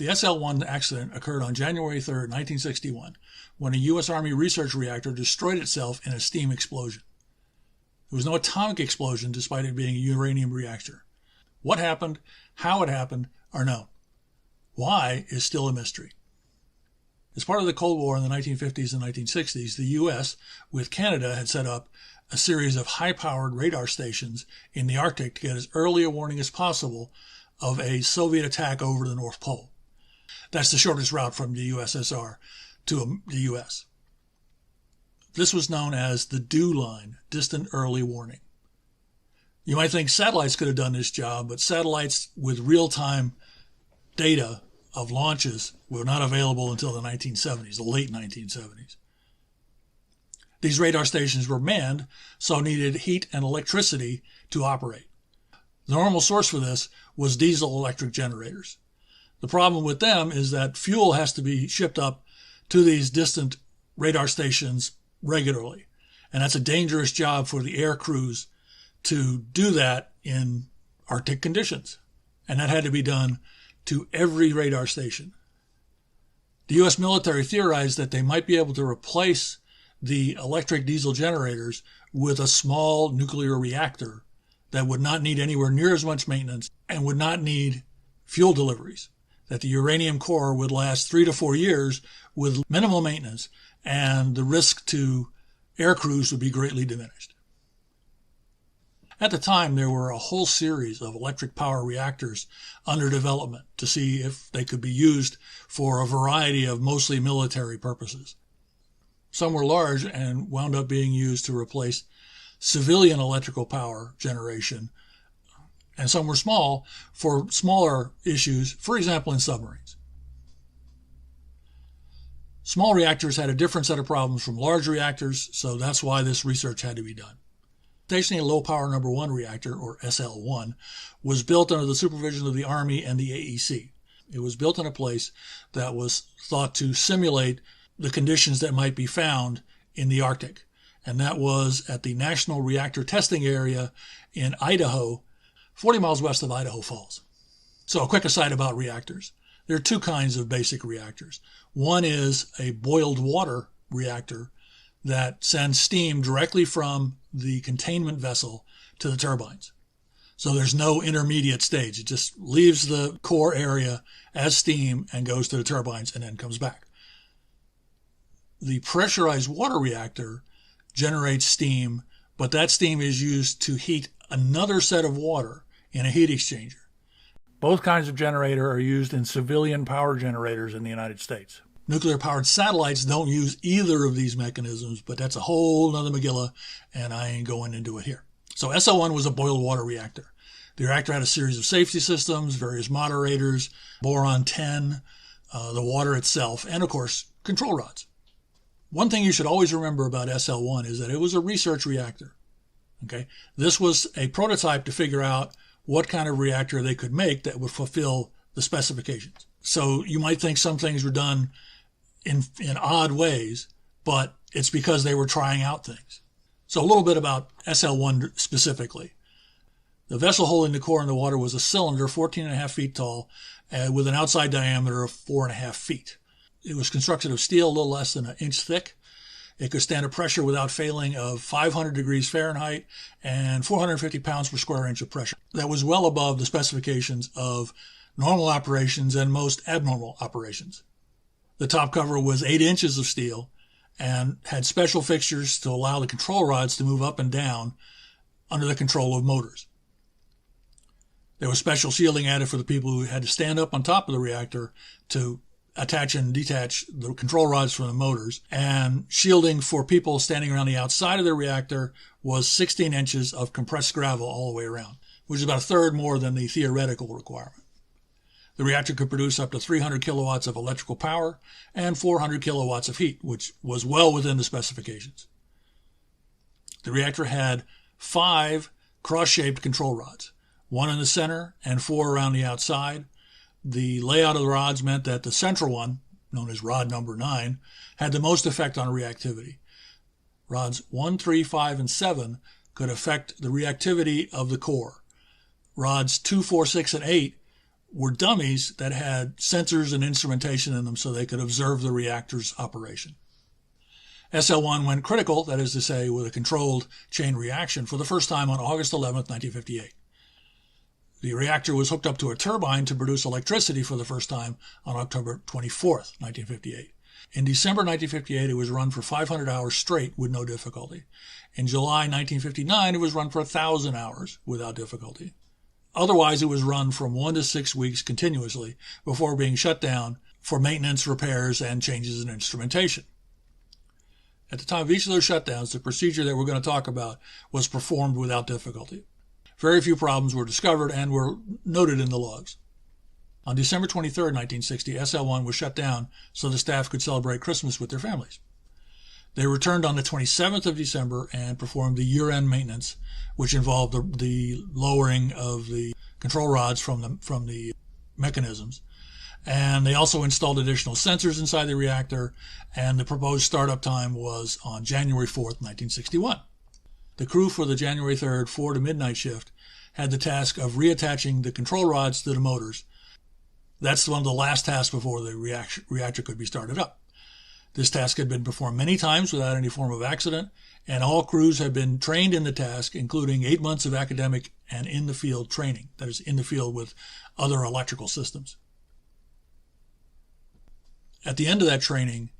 The SL-1 accident occurred on January 3, 1961, when a U.S. Army research reactor destroyed itself in a steam explosion. There was no atomic explosion despite it being a uranium reactor. What happened, how it happened, are known. Why is still a mystery. As part of the Cold War in the 1950s and 1960s, the U.S., with Canada, had set up a series of high-powered radar stations in the Arctic to get as early a warning as possible of a Soviet attack over the North Pole. That's the shortest route from the USSR to the U.S. This was known as the DEW line, Distant Early Warning. You might think satellites could have done this job, but satellites with real-time data of launches were not available until the 1970s, the late 1970s. These radar stations were manned, so needed heat and electricity to operate. The normal source for this was diesel electric generators. The problem with them is that fuel has to be shipped up to these distant radar stations regularly, and that's a dangerous job for the air crews to do that in Arctic conditions, and that had to be done to every radar station. The U.S. military theorized that they might be able to replace the electric diesel generators with a small nuclear reactor that would not need anywhere near as much maintenance and would not need fuel deliveries, that the uranium core would last 3 to 4 years with minimal maintenance, and the risk to air crews would be greatly diminished. At the time, there were a whole series of electric power reactors under development to see if they could be used for a variety of mostly military purposes. Some were large and wound up being used to replace civilian electrical power generation, and some were small for smaller issues, for example, in submarines. Small reactors had a different set of problems from large reactors, so that's why this research had to be done. Stationary Low Power Number 1 reactor, or SL-1, was built under the supervision of the Army and the AEC. It was built in a place that was thought to simulate the conditions that might be found in the Arctic, and that was at the National Reactor Testing Area in Idaho, 40 miles west of Idaho Falls. So a quick aside about reactors. There are two kinds of basic reactors. One is a boiled water reactor that sends steam directly from the containment vessel to the turbines. So there's no intermediate stage. It just leaves the core area as steam and goes to the turbines and then comes back. The pressurized water reactor generates steam, but that steam is used to heat another set of water in a heat exchanger. Both kinds of generator are used in civilian power generators in the United States. Nuclear-powered satellites don't use either of these mechanisms, but that's a whole nother Megillah, and I ain't going into it here. So SL-1 was a boiled water reactor. The reactor had a series of safety systems, various moderators, boron-10, the water itself, and of course, control rods. One thing you should always remember about SL-1 is that it was a research reactor. Okay, this was a prototype to figure out what kind of reactor they could make that would fulfill the specifications. So you might think some things were done in odd ways, but it's because they were trying out things. So a little bit about SL-1 specifically. The vessel holding the core in the water was a cylinder 14.5 feet tall with an outside diameter of 4.5 feet. It was constructed of steel, a little less than an inch thick. It could stand a pressure without failing of 500 degrees Fahrenheit and 450 pounds per square inch of pressure. That was well above the specifications of normal operations and most abnormal operations. The top cover was 8 inches of steel and had special fixtures to allow the control rods to move up and down under the control of motors. There was special shielding added for the people who had to stand up on top of the reactor to attach and detach the control rods from the motors, and shielding for people standing around the outside of the reactor was 16 inches of compressed gravel all the way around, which is about a third more than the theoretical requirement. The reactor could produce up to 300 kilowatts of electrical power and 400 kilowatts of heat, which was well within the specifications. The reactor had 5 cross-shaped control rods, 1 in the center and 4 around the outside. The layout of the rods meant that the central one, known as rod number 9, had the most effect on reactivity. Rods 1, 3, 5, and 7 could affect the reactivity of the core. Rods 2, 4, 6, and 8 were dummies that had sensors and instrumentation in them so they could observe the reactor's operation. SL-1 went critical, that is to say, with a controlled chain reaction, for the first time on August 11, 1958. The reactor was hooked up to a turbine to produce electricity for the first time on October 24, 1958. In December 1958, it was run for 500 hours straight with no difficulty. In July 1959, it was run for 1,000 hours without difficulty. Otherwise, it was run from 1 to 6 weeks continuously before being shut down for maintenance, repairs, and changes in instrumentation. At the time of each of those shutdowns, the procedure that we're going to talk about was performed without difficulty. Very few problems were discovered and were noted in the logs. On December 23, 1960, SL-1 was shut down so the staff could celebrate Christmas with their families. They returned on the 27th of December and performed the year-end maintenance, which involved the lowering of the control rods from the mechanisms. And they also installed additional sensors inside the reactor, and the proposed startup time was on January 4th, 1961. The crew for the January 3rd 4 to midnight shift had the task of reattaching the control rods to the motors. That's one of the last tasks before the reactor could be started up. This task had been performed many times without any form of accident, and all crews had been trained in the task, including 8 months of academic and in-the-field training, that is, in the field with other electrical systems. At the end of that training,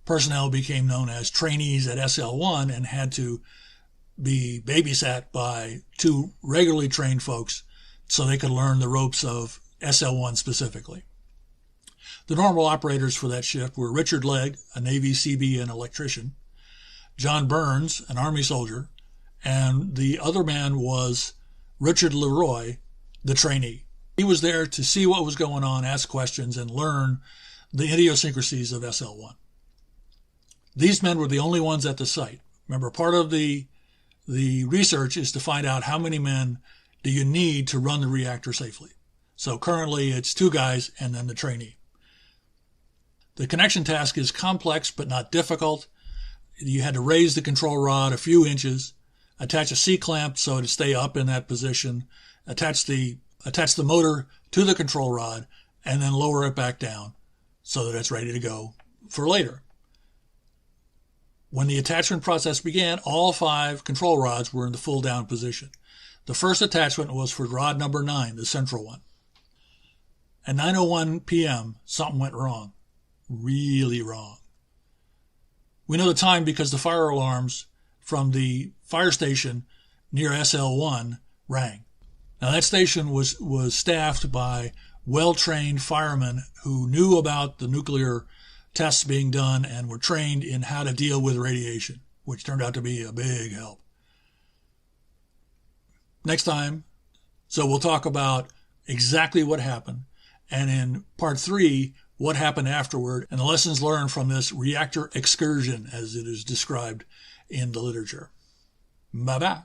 personnel became known as trainees at SL-1 and had to be babysat by 2 regularly trained folks so they could learn the ropes of SL-1 specifically. The normal operators for that shift were Richard Legg, a Navy CB and electrician, John Burns, an Army soldier, and the other man was Richard Leroy, the trainee. He was there to see what was going on, ask questions, and learn the idiosyncrasies of SL-1. These men were the only ones at the site. Remember, part of the research is to find out how many men do you need to run the reactor safely. So currently it's 2 guys and then the trainee. The connection task is complex but not difficult. You had to raise the control rod a few inches, attach a C-clamp so to stay up in that position, attach the motor to the control rod, and then lower it back down so that it's ready to go for later. When the attachment process began, all 5 control rods were in the full down position. The first attachment was for rod number 9, the central one. At 9:01 p.m., something went wrong. Really wrong. We know the time because the fire alarms from the fire station near SL-1 rang. Now that station was staffed by well-trained firemen who knew about the nuclear tests being done and were trained in how to deal with radiation, which turned out to be a big help. Next time, so we'll talk about exactly what happened, and in part 3, what happened afterward, and the lessons learned from this reactor excursion as it is described in the literature. Bye-bye.